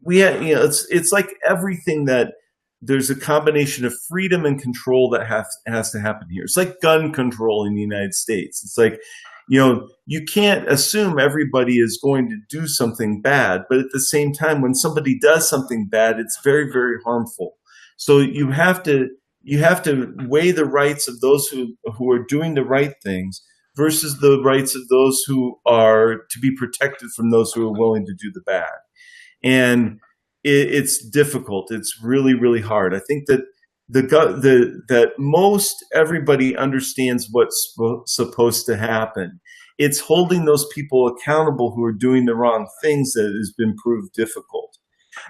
It's like everything that there's a combination of freedom and control that has to happen here. It's like gun control in the United States. It's like, you can't assume everybody is going to do something bad, but at the same time, when somebody does something bad, it's very, very harmful. So you have to weigh the rights of those who are doing the right things versus the rights of those who are to be protected from those who are willing to do the bad. And it's difficult. It's really, really hard. I think that that most everybody understands what's supposed to happen. It's holding those people accountable who are doing the wrong things that has been proved difficult.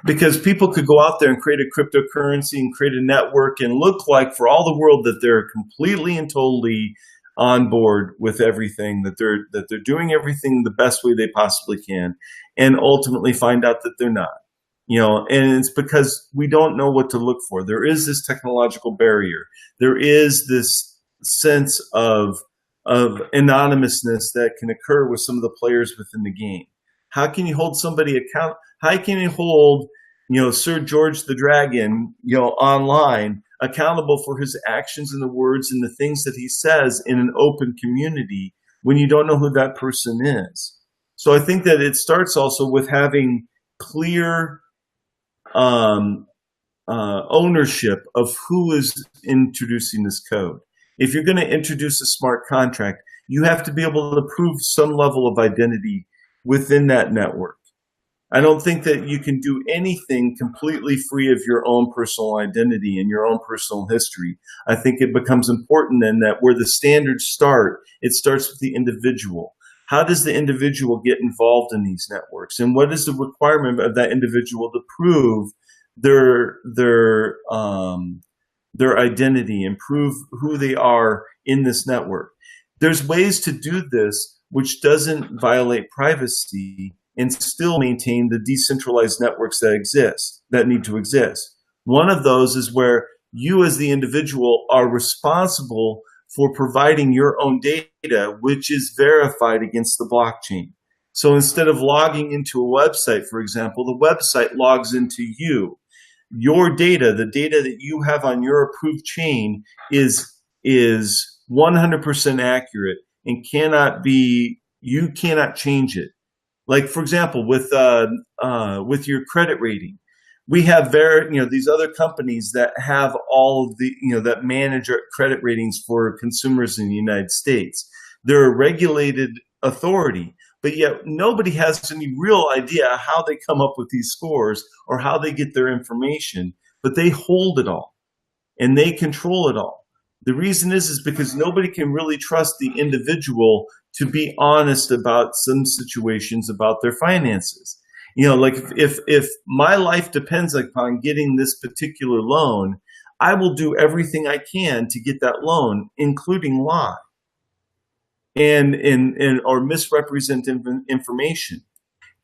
Because people could go out there and create a cryptocurrency and create a network and look like for all the world that they're completely and totally on board with everything, that they're doing everything the best way they possibly can, and ultimately find out that they're not. And it's because we don't know what to look for. There is this technological barrier. There is this sense of anonymousness that can occur with some of the players within the game. How can you hold somebody account? How can you hold, Sir George the Dragon, online accountable for his actions and the words and the things that he says in an open community when you don't know who that person is? So I think that it starts also with having clear ownership of who is introducing this code. If you're going to introduce a smart contract, you have to be able to prove some level of identity within that network. I don't think that you can do anything completely free of your own personal identity and your own personal history. I think it becomes important then that where the standards start, it starts with the individual. How does the individual get involved in these networks? And what is the requirement of that individual to prove their their um, their identity and prove who they are in this network? There's ways to do this which doesn't violate privacy and still maintain the decentralized networks that exist, that need to exist. One of those is where you as the individual are responsible for providing your own data, which is verified against the blockchain. So instead of logging into a website, for example, the website logs into you. Your data, the data that you have on your approved chain is 100% accurate and cannot be, you cannot change it. Like for example, with your credit rating, we have these other companies that have all of the that manage our credit ratings for consumers in the United States. They're a regulated authority, but yet nobody has any real idea how they come up with these scores or how they get their information. But they hold it all and they control it all. The reason is because nobody can really trust the individual to be honest about some situations about their finances. Like if my life depends upon getting this particular loan, I will do everything I can to get that loan, including lie and or misrepresent information.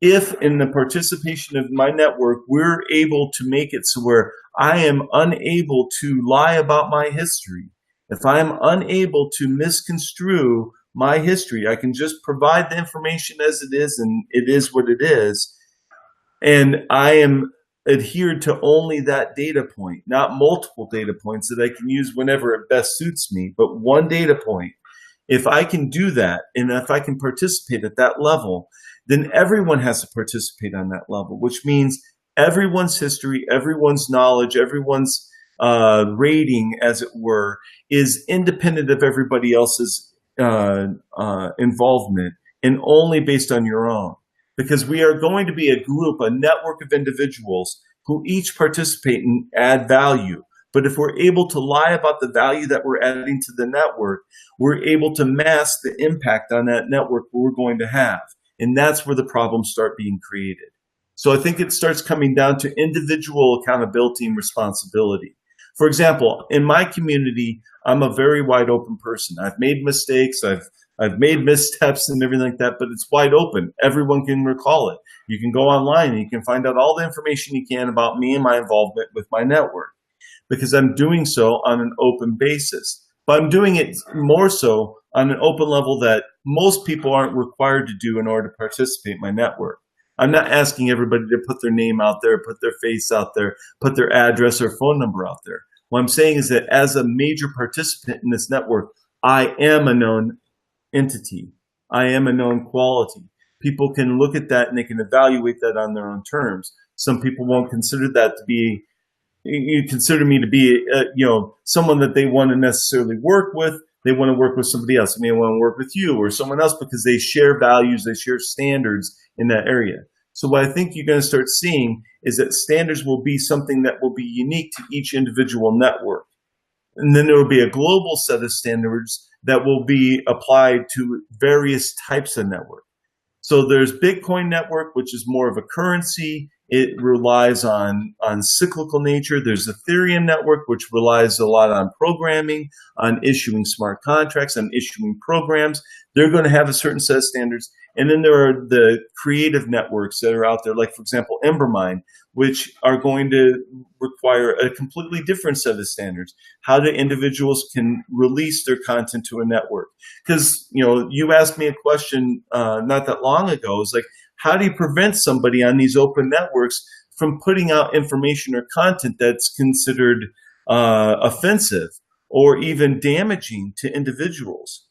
If in the participation of my network, we're able to make it so where I am unable to lie about my history, if I am unable to misconstrue my history, I can just provide the information as it is, and it is what it is. And I am adhered to only that data point, not multiple data points that I can use whenever it best suits me, but one data point. If I can do that, and if I can participate at that level, then everyone has to participate on that level, which means everyone's history, everyone's knowledge, everyone's rating, as it were, is independent of everybody else's involvement and only based on your own. Because we are going to be a group, a network of individuals who each participate and add value. But if we're able to lie about the value that we're adding to the network, we're able to mask the impact on that network we're going to have. And that's where the problems start being created. So I think it starts coming down to individual accountability and responsibility. For example, in my community, I'm a very wide open person. I've made mistakes. I've made missteps and everything like that, but it's wide open. Everyone can recall it. You can go online and you can find out all the information you can about me and my involvement with my network, because I'm doing so on an open basis. But I'm doing it more so on an open level that most people aren't required to do in order to participate in my network. I'm not asking everybody to put their name out there, put their face out there, put their address or phone number out there. What I'm saying is that as a major participant in this network, I am a known entity. I am a known quality. People can look at that and they can evaluate that on their own terms. Some people won't consider that to be, you consider me to be, someone that they want to necessarily work with. They want to work with somebody else. They may want to work with you or someone else because they share values, they share standards in that area. So what I think you're going to start seeing is that standards will be something that will be unique to each individual network. And then there will be a global set of standards that will be applied to various types of network. So there's Bitcoin network, which is more of a currency. It relies on cyclical nature. There's Ethereum network, which relies a lot on programming, on issuing smart contracts, on issuing programs. They're going to have a certain set of standards. And then there are the creative networks that are out there, like, for example, Embermine, which are going to require a completely different set of standards. How the individuals can release their content to a network. Because, you asked me a question not that long ago. It's like, how do you prevent somebody on these open networks from putting out information or content that's considered offensive or even damaging to individuals?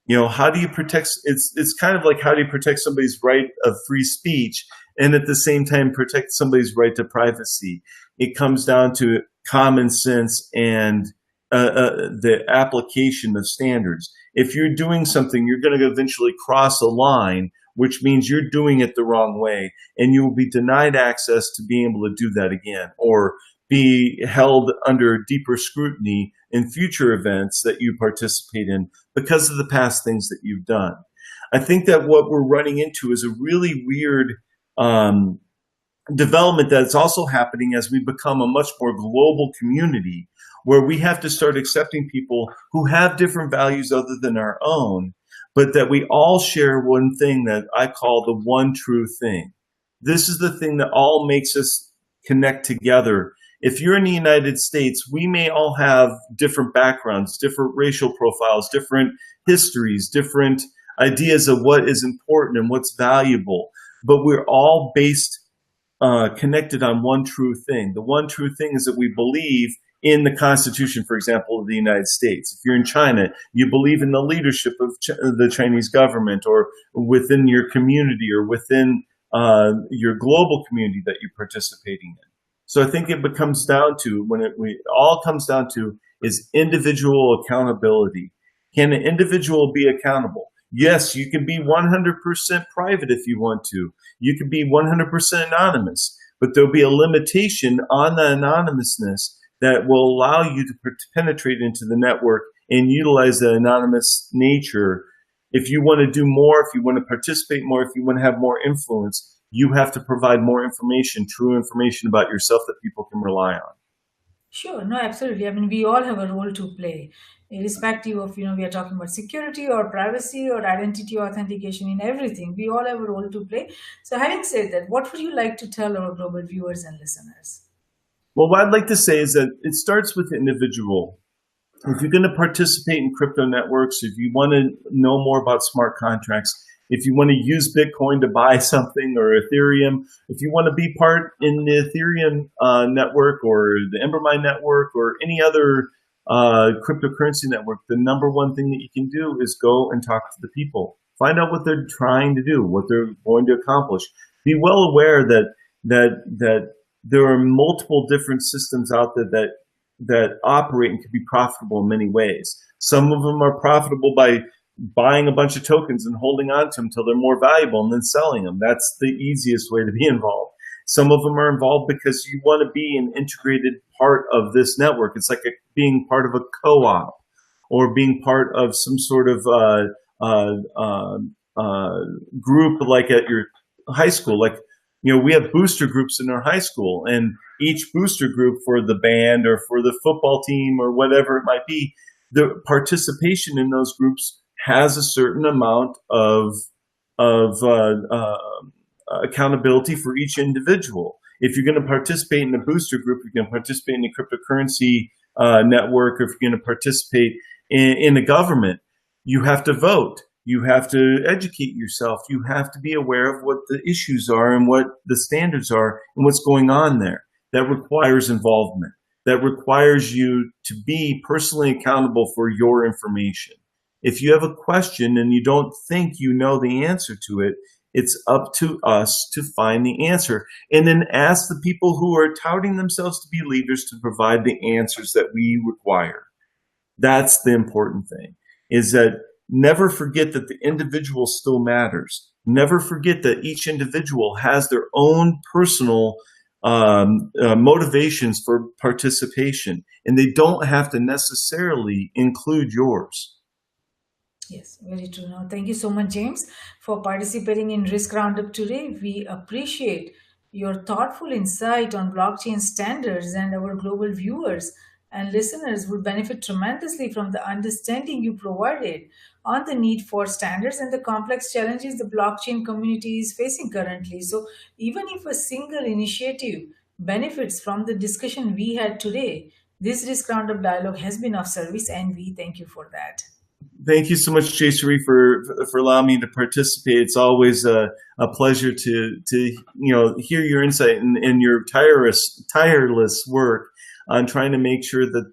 How do you protect, it's kind of like, how do you protect somebody's right of free speech and at the same time protect somebody's right to privacy? It comes down to common sense and the application of standards. If you're doing something, you're going to eventually cross a line, which means you're doing it the wrong way, and you will be denied access to being able to do that again, or be held under deeper scrutiny in future events that you participate in because of the past things that you've done. I think that what we're running into is a really weird um, development that's also happening as we become a much more global community where we have to start accepting people who have different values other than our own, but that we all share one thing that I call the one true thing. This is the thing that all makes us connect together. If you're in the United States, we may all have different backgrounds, different racial profiles, different histories, different ideas of what is important and what's valuable, but we're all based connected on one true thing. The one true thing is that we believe in the Constitution, for example, of the United States. If you're in China, you believe in the leadership of the Chinese government, or within your community, or within your global community that you're participating in. So I think it becomes down to, we all comes down to, is individual accountability. Can an individual be accountable? Yes, you can be 100% private if you want to. You can be 100% anonymous, but there'll be a limitation on the anonymousness that will allow you to penetrate into the network and utilize the anonymous nature. If you want to do more, if you want to participate more, if you want to have more influence, you have to provide more information, true information about yourself that people can rely on. Sure, no, absolutely. I mean, we all have a role to play, irrespective of, we are talking about security or privacy or identity authentication in everything. We all have a role to play. So, having said that, what would you like to tell our global viewers and listeners? Well, what I'd like to say is that it starts with the individual. If you're going to participate in crypto networks, if you want to know more about smart contracts, if you want to use Bitcoin to buy something, or Ethereum, if you want to be part in the Ethereum network, or the Embermine network, or any other cryptocurrency network, the number one thing that you can do is go and talk to the people. Find out what they're trying to do, what they're going to accomplish. Be well aware that there are multiple different systems out there that operate and can be profitable in many ways. Some of them are profitable by buying a bunch of tokens and holding on to them until they're more valuable and then selling them. That's the easiest way to be involved. Some of them are involved because you want to be an integrated part of this network. It's like being part of a co-op, or being part of some sort of group, like at your high school. Like, we have booster groups in our high school, and each booster group, for the band or for the football team or whatever it might be, the participation in those groups has a certain amount of accountability for each individual. If you're going to participate in a booster group, you're going to participate in a cryptocurrency network, or if you're going to participate in a government, you have to vote. You have to educate yourself. You have to be aware of what the issues are and what the standards are and what's going on there. That requires involvement. That requires you to be personally accountable for your information. If you have a question and you don't think you know the answer to it, it's up to us to find the answer, and then ask the people who are touting themselves to be leaders to provide the answers that we require. That's the important thing, is that never forget that the individual still matters. Never forget that each individual has their own personal motivations for participation, and they don't have to necessarily include yours. Yes, very true. Now, thank you so much, James, for participating in Risk Roundup today. We appreciate your thoughtful insight on blockchain standards, and our global viewers and listeners would benefit tremendously from the understanding you provided on the need for standards and the complex challenges the blockchain community is facing currently. So, even if a single initiative benefits from the discussion we had today, this Risk Roundup dialogue has been of service, and we thank you for that. Thank you so much, Jayshree, for allowing me to participate. It's always a pleasure to hear your insight and your tireless work on trying to make sure that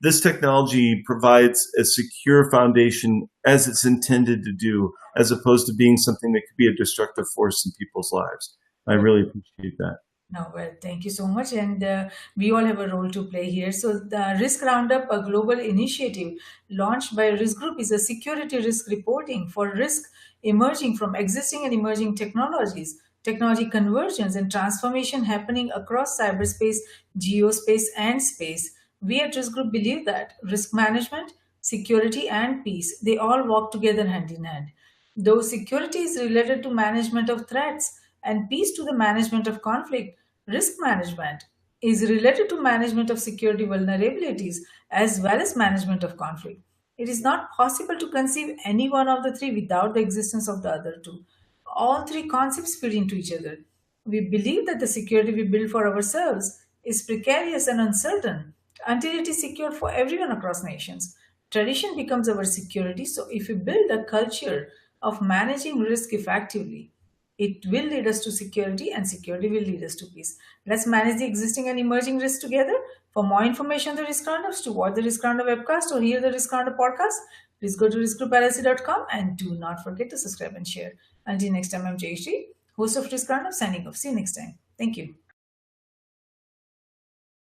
this technology provides a secure foundation as it's intended to do, as opposed to being something that could be a destructive force in people's lives. I really appreciate that. No, well, thank you so much. And we all have a role to play here. So, the Risk Roundup, a global initiative launched by Risk Group, is a security risk reporting for risk emerging from existing and emerging technologies, technology convergence, and transformation happening across cyberspace, geospace, and space. We at Risk Group believe that risk management, security, and peace, they all walk together hand in hand. Though security is related to management of threats and peace to the management of conflict, risk management is related to management of security vulnerabilities as well as management of conflict. It is not possible to conceive any one of the three without the existence of the other two. All three concepts feed into each other. We believe that the security we build for ourselves is precarious and uncertain until it is secure for everyone across nations. Tradition becomes our security, so if we build a culture of managing risk effectively, it will lead us to security, and security will lead us to peace. Let's manage the existing and emerging risks together. For more information on the Risk Roundups, to watch the Risk Roundup webcast or hear the Risk Roundup podcast, please go to riskgroupllc.com and do not forget to subscribe and share. Until next time, I'm Jayashree, host of Risk Roundup, signing off. See you next time. Thank you.